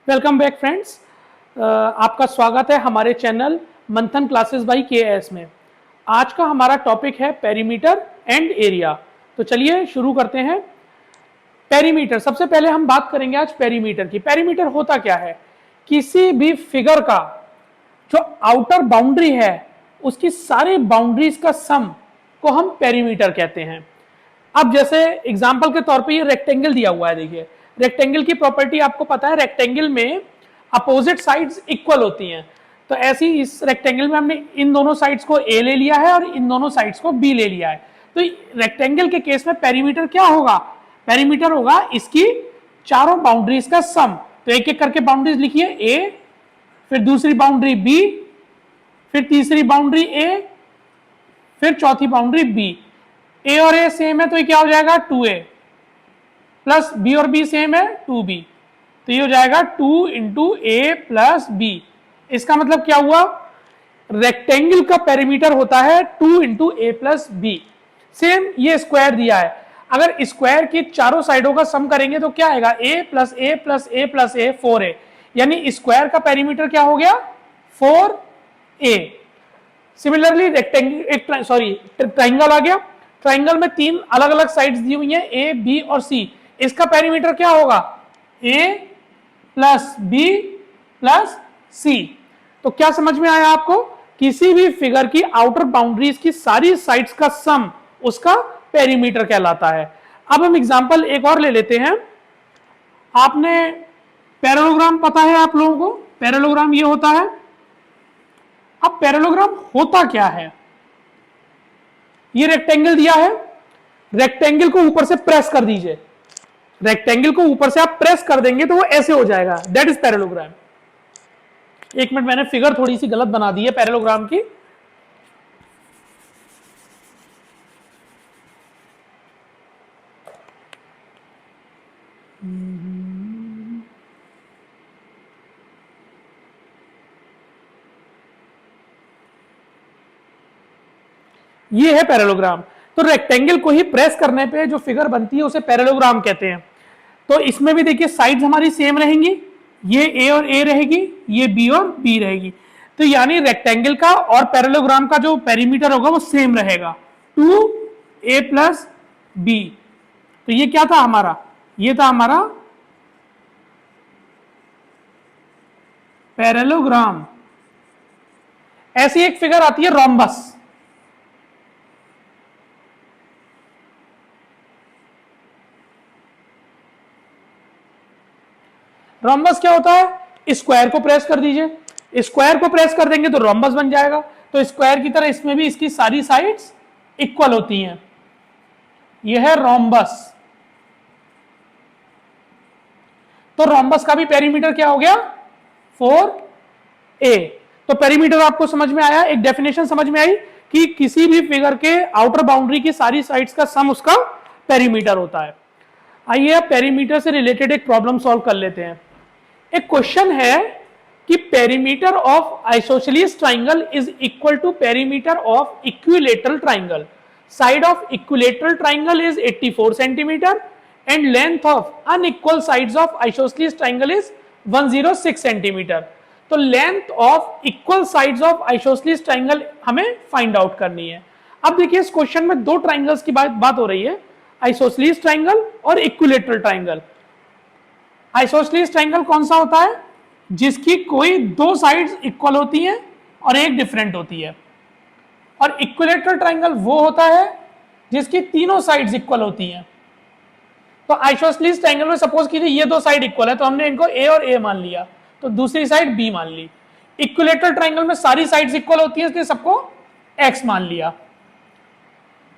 Welcome back friends. आपका स्वागत है हमारे चैनल मंथन क्लासेस बाय केएस में। आज का हमारा टॉपिक है पेरीमीटर एंड एरिया। तो चलिए शुरू करते हैं। पेरीमीटर, सबसे पहले हम बात करेंगे आज पेरीमीटर की। पेरीमीटर होता क्या है? किसी भी फिगर का जो आउटर बाउंड्री है उसकी सारी बाउंड्रीज का सम को हम पेरीमीटर कहते हैं। अब जैसे एग्जांपल के तौर पे ये रेक्टेंगल दिया हुआ है, देखिए रेक्टेंगल की प्रॉपर्टी आपको पता है, रेक्टेंगल में अपोजिट साइड्स इक्वल होती हैं। तो ऐसी इस रेक्टेंगल में हमने इन दोनों साइड्स को ए ले लिया है और इन दोनों साइड्स को बी ले लिया है। तो रेक्टेंगल के केस में पेरीमीटर क्या होगा? पेरीमीटर होगा इसकी चारों बाउंड्रीज का सम। तो एक एक करके बाउंड्रीज लिखिए, ए, फिर दूसरी बाउंड्री बी, फिर तीसरी बाउंड्री ए, फिर चौथी बाउंड्री बी। ए और ए सेम है तो ये क्या हो जाएगा 2a, प्लस बी और बी सेम है 2b, तो ये हो जाएगा 2 इंटू ए प्लस बी। इसका मतलब क्या हुआ? रेक्टेंगल का पेरीमीटर होता है 2 इंटू ए प्लस बी। सेम ये स्क्वायर दिया है, अगर स्क्वायर की चारों साइडों का सम करेंगे तो क्या आएगा? a plus A plus A plus A 4a, यानी स्क्वायर का पेरीमीटर क्या हो गया? 4a। सिमिलरली ट्राइंगल आ गया। ट्राइंगल में तीन अलग अलग साइड्स दी हुई हैं, ए, बी और सी। इसका पेरीमीटर क्या होगा? ए प्लस बी प्लस सी। तो क्या समझ में आया आपको? किसी भी फिगर की आउटर बाउंड्रीज की सारी साइड्स का सम उसका पेरीमीटर कहलाता है। अब हम एग्जांपल एक और ले लेते हैं। आपने पैरेललोग्राम पता है आप लोगों को? पैरेललोग्राम ये होता है। अब पैरेललोग्राम होता क्या है? ये रेक्टेंगल दिया है, रेक्टेंगल को ऊपर से प्रेस कर दीजिए। रेक्टेंगल को ऊपर से आप प्रेस कर देंगे तो वो ऐसे हो जाएगा, दैट इज पैरेललोग्राम। एक मिनट, मैंने फिगर थोड़ी सी गलत बना दी है पैरेललोग्राम की। ये है पैरेललोग्राम। तो रेक्टेंगल को ही प्रेस करने पे जो फिगर बनती है उसे पैरेललोग्राम कहते हैं। तो इसमें भी देखिए साइड्स हमारी सेम रहेंगी, ये ए और ए रहेगी, ये बी और बी रहेगी। तो यानी रेक्टेंगल का और पैरेललोग्राम का जो पेरीमीटर होगा वो सेम रहेगा, 2a प्लस बी। तो ये क्या था हमारा? ये था हमारा पैरेललोग्राम। ऐसी एक फिगर आती है रोम्बस। रोम्बस क्या होता है? स्क्वायर को प्रेस कर दीजिए, स्क्वायर को प्रेस कर देंगे तो रोम्बस बन जाएगा। तो स्क्वायर की तरह इसमें भी इसकी सारी साइड्स इक्वल होती हैं। यह है रोम्बस। तो रोम्बस का भी पेरीमीटर क्या हो गया? 4a। तो पेरीमीटर आपको समझ में आया, एक डेफिनेशन समझ में आई कि किसी भी फिगर के आउटर बाउंड्री की सारी साइड्स का सम उसका पेरीमीटर होता है। आइए अब पेरीमीटर से रिलेटेड एक प्रॉब्लम सॉल्व कर लेते हैं। एक क्वेश्चन है कि perimeter of isosceles triangle is equal to perimeter of equilateral triangle. Side of equilateral triangle is 84 centimetre and length of unequal sides of isosceles triangle is 106 centimetre. तो length of equal sides of isosceles triangle हमें find out करनी है। अब देखिए इस question में दो triangles की बात हो रही है, आइसोसेलेस ट्राइंगल और इक्विलैटरल ट्राइंगल। आइसोसेलेस ट्राइंगल कौन सा होता है? जिसकी कोई दो साइड्स इक्वल होती हैं और एक डिफरेंट होती है। और इक्विलैटरल ट्राइंगल वो होता है जिसकी तीनों साइड्स इक्वल होती हैं। तो आइसोसेलेस ट्राइंगल में सपोज कीजिए ये दो साइड इक्वल है तो हमने इनको ए और ए मान लिया, तो दूसरी साइड बी मान ली। इक्विलैटरल ट्राइंगल में सारी साइड्स इक्वल होती हैं इसलिए सबको एक्स मान लिया।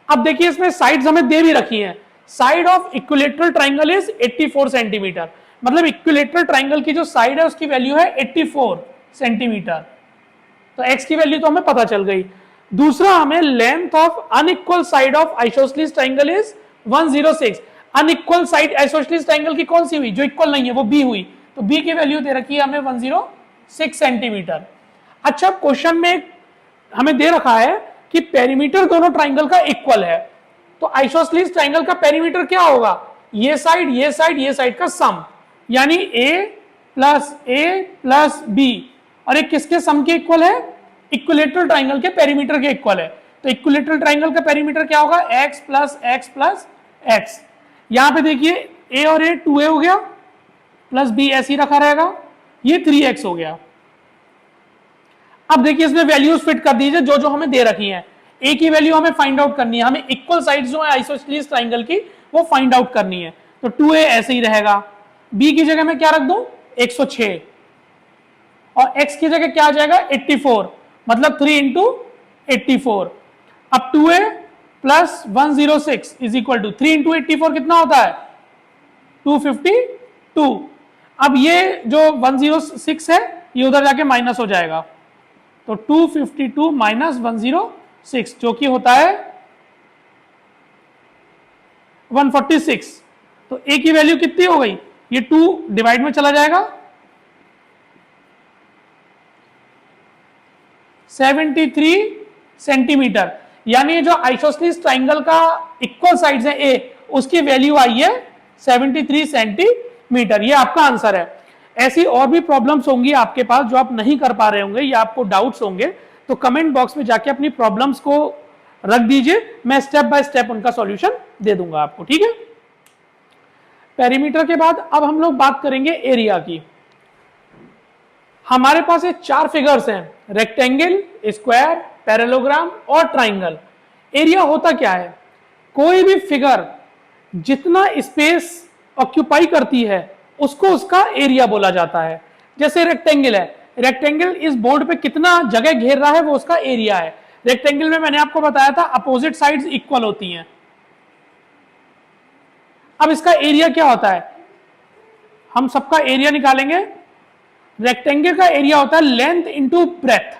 अब देखिए इसमें साइड्स हमें दे भी रखी हैं। Side of equilateral triangle is 84 centimetre, मतलब इक्विलैटरल ट्राइंगल की जो साइड है उसकी वैल्यू है 84 सेंटीमीटर। तो x की वैल्यू तो हमें पता चल गई। दूसरा, हमें length of unequal side of isosceles triangle is 106। Unequal side isosceles triangle की कौन सी हुई? जो इक्वल नहीं है, वो b हुई। तो b की वैल्यू दे रखी है हमें 106 सेंटीमीटर। अच्छा, क्वेश्चन में हमें दे रखा है कि पेरीमीटर दोनों ट्राइंगल का इक्वल है। तो आइसोसेलेस ट्राइंगल का पेरीमीटर क्या होगा? ये साइड ये साइड ये साइड का सम, यानी a plus A plus B, और एक किसके सम के इक्वल है? इक्विलेटरल ट्राइंगल के पेरीमीटर के इक्वल है। तो इक्विलेटरल ट्राइंगल का पेरीमीटर क्या होगा? x plus X plus X. यहां पे देखिए a और a 2a हो गया, प्लस b ऐसे ही रखा रहेगा, ये 3x हो गया। अब देखिए इसमें वैल्यूज फिट कर दीजिए जो जो हमें दे रखी हैं। a की वैल्यू हमें फाइंड आउट करनी है, हमें इक्वल साइड्स जो है आइसोसेलेस ट्राइंगल की वो फाइंड आउट करनी है। तो 2a ऐसे ही रहेगा, b की जगह में क्या रख दूं? 106, और x की जगह क्या आ जाएगा? 84, मतलब 3 इंटू 84। अब 2a plus 106 is equal to 3 into 84 कितना होता है? 252। अब ये जो 106 है ये उधर जाके माइनस हो जाएगा, तो 252 माइनस 106 जो कि होता है 146। तो a की वैल्यू कितनी हो गई? ये 2 डिवाइड में चला जाएगा, 73 सेंटीमीटर। यानी जो आइसोसेलेस ट्राइंगल का इक्वल साइड्स है ए, उसकी वैल्यू आई है 73 सेंटीमीटर। ये आपका आंसर है। ऐसी और भी प्रॉब्लम्स होंगी आपके पास जो आप नहीं कर पा रहे होंगे या आपको डाउट्स होंगे, तो कमेंट बॉक्स में जाके अपनी प्रॉब्लम्स को रख दीजिए, मैं स्टेप बाय स्टेप उनका सॉल्यूशन दे दूंगा आपको, ठीक है। पेरीमीटर के बाद अब हम लोग बात करेंगे एरिया की। हमारे पास ये 4 फिगर्स हैं, रेक्टेंगल, स्क्वायर, पैरेललोग्राम और ट्राइंगल। एरिया होता क्या है? कोई भी फिगर जितना स्पेस ऑक्यूपाई करती है उसको उसका एरिया बोला जाता है। जैसे रेक्टेंगल है, रेक्टेंगल इस बोर्ड पे कितना जगह घेर रहा है वो उसका एरिया है। रेक्टेंगल में मैंने आपको बताया था अपोजिट साइड्स इक्वल होती हैं। अब इसका एरिया क्या होता है? हम सबका एरिया निकालेंगे। रेक्टेंगल का एरिया होता है length into breadth.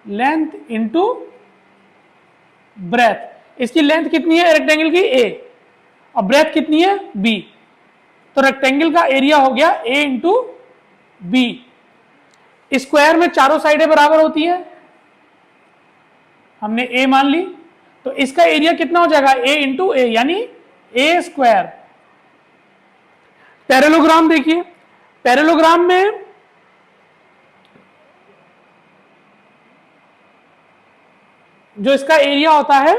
Length into breadth. इसकी लेंथ कितनी है रेक्टेंगल की? a, और ब्रेथ कितनी है? b। तो रेक्टेंगल का एरिया हो गया a इंटू बी। स्क्वायर में चारों साइडें बराबर होती हैं, हमने a मान ली, तो इसका एरिया कितना हो जाएगा? a इंटू ए, यानी a स्क्वायर। पैरेललोग्राम देखिए, पैरेललोग्राम में जो इसका एरिया होता है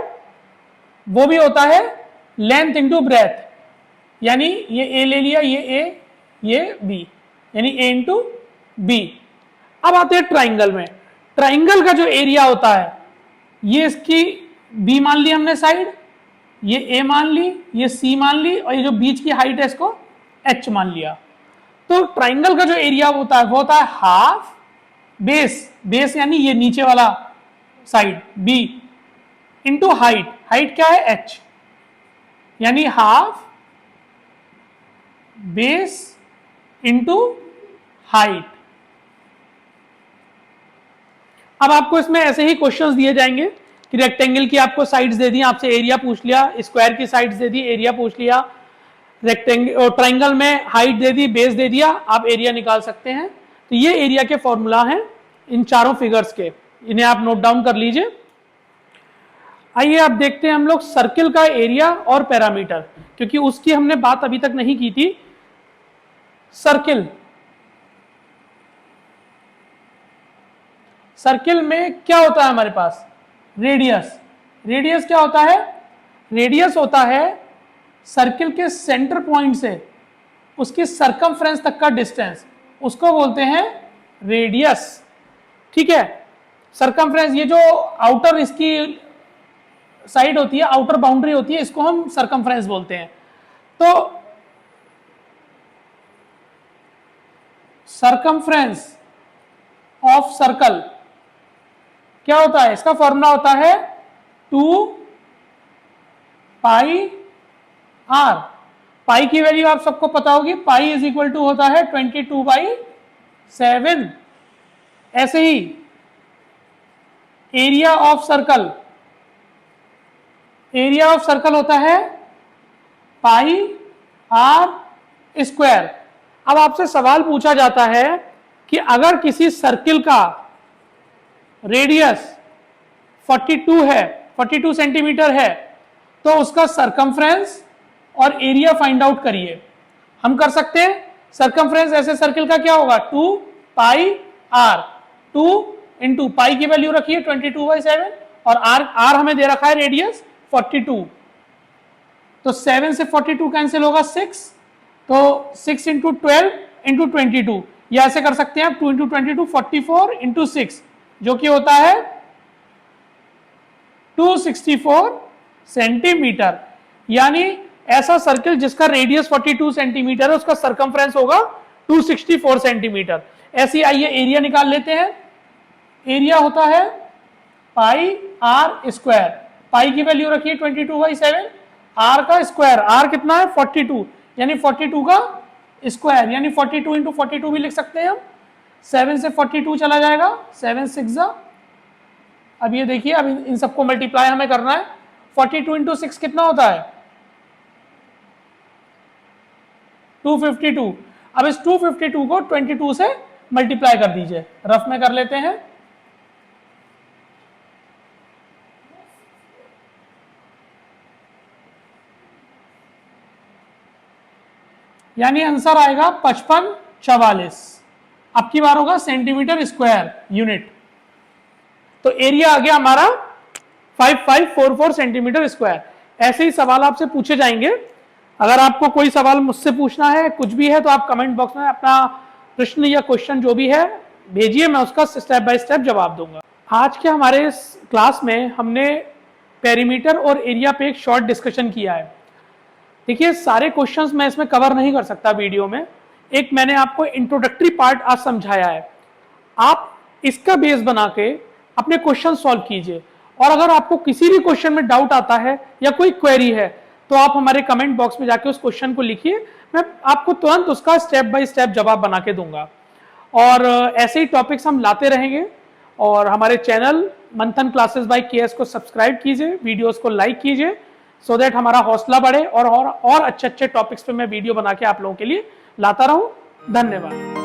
वो भी होता है लेंथ इंटू ब्रेथ, यानी ये a ले लिया, ये a, ये b, यानी a इंटू बी। अब आते हैं ट्राइंगल में। ट्राइंगल का जो एरिया होता है, ये इसकी b मान ली हमने साइड, ये a मान ली, ये c मान ली, और ये जो बीच की हाइट है इसको h मान लिया। तो ट्राइंगल का जो एरिया होता है वो होता है हाफ बेस, बेस यानी ये नीचे वाला side b, into height, height क्या है? h, यानी हाफ बेस इंटू हाइट। अब आपको इसमें ऐसे ही क्वेश्चंस दिए जाएंगे कि रेक्टेंगल की आपको साइड्स दे दी, आपसे एरिया पूछ लिया, स्क्वायर की साइड्स दे दी, एरिया पूछ लिया, रेक्टेंगल और ट्राइंगल में हाइट दे दी, बेस दे दिया, आप एरिया निकाल सकते हैं। तो ये एरिया के फॉर्मूला हैं इन चारों फिगर्स के, इन्हें आप नोट डाउन कर लीजिए। आइए आप देखते हैं हम लोग सर्किल का एरिया और पैरामीटर, क्योंकि उसकी हमने बात अभी तक नहीं की थी। सर्किल, सर्किल में क्या होता है हमारे पास? रेडियस। रेडियस क्या होता है? रेडियस होता है सर्किल के सेंटर पॉइंट से उसकी सरकमफ्रेंस तक का डिस्टेंस, उसको बोलते हैं रेडियस, ठीक है। सरकमफ्रेंस, ये जो आउटर इसकी साइड होती है, आउटर बाउंड्री होती है, इसको हम सरकमफ्रेंस बोलते हैं। तो सरकमफ्रेंस ऑफ सर्कल क्या होता है? इसका फॉर्मूला होता है 2 पाई आर। पाई की वैल्यू आप सबको पता होगी, पाई इज इक्वल टू होता है 22/7। ऐसे ही area of circle, area of circle होता है पाई आर स्क्वायर। अब आपसे सवाल पूछा जाता है कि अगर किसी सर्किल का रेडियस 42 है, 42 सेंटीमीटर है, तो उसका सरकमफ्रेंस और एरिया फाइंड आउट करिए। हम कर सकते हैं। सर्कमफ्रेंस ऐसे सर्किल का क्या होगा 2 पाई आर, 2 इंटू पाई की वैल्यू रखिए 22/7 और आर हमें दे रखा है रेडियस 42, तो 7 से 42 कैंसिल होगा 6, तो 6 इंटू 12 इंटू 22, या ऐसे कर सकते हैं आप 2 इंटू 22 44 इंटू 6 जो कि होता है 264 सेंटीमीटर। यानी ऐसा सर्किल जिसका रेडियस 42 सेंटीमीटर है उसका सर्कमफ्रेंस होगा 264 सेंटीमीटर। ऐसे आइए एरिया निकाल लेते हैं। एरिया होता है पाई आर स्क्वायर, पाई की वैल्यू रखिए 22/7, आर का स्क्वायर, आर कितना है 42, यानी 42 का स्क्वायर, यानी 42 इंटू 42 भी लिख सकते हैं हम। 7 से 42 चला जाएगा, 7 6 जा। अब ये देखिए, अब इन सबको मल्टीप्लाई हमें करना है। 42 इंटू 6 कितना होता है 252। अब इस 252 को 22 से मल्टीप्लाई कर दीजिए, रफ में कर लेते हैं। यानी आंसर आएगा 5544। अब की बार होगा सेंटीमीटर स्क्वायर यूनिट। तो एरिया आ गया हमारा 5544 सेंटीमीटर स्क्वायर। ऐसे ही सवाल आपसे पूछे जाएंगे। अगर आपको कोई सवाल मुझसे पूछना है, कुछ भी है, तो आप कमेंट बॉक्स में अपना प्रश्न या क्वेश्चन जो भी है भेजिए, मैं उसका स्टेप बाय स्टेप जवाब दूंगा। आज के हमारे इस क्लास में हमने पेरीमीटर और एरिया पे एक शॉर्ट डिस्कशन किया है। देखिए, सारे क्वेश्चंस मैं इसमें कवर नहीं कर सकता वीडियो में। एक मैंने आपको इंट्रोडक्टरी पार्ट आज समझाया है, आप इसका बेस बना के अपने क्वेश्चन सॉल्व कीजिए। और अगर आपको किसी भी क्वेश्चन में डाउट आता है या कोई क्वेरी है तो आप हमारे कमेंट बॉक्स में जाके उस क्वेश्चन को लिखिए, मैं आपको तुरंत उसका स्टेप बाय स्टेप जवाब बना के दूंगा। और ऐसे ही टॉपिक्स हम लाते रहेंगे। और हमारे चैनल मंथन क्लासेस बाय केएस को सब्सक्राइब कीजिए, वीडियोस को लाइक कीजिए, सो दैट हमारा हौसला बढ़े और अच्छे अच्छे टॉपिक्स पे मैं वीडियो बना के आप लोगों के लिए लाता रहूं। धन्यवाद।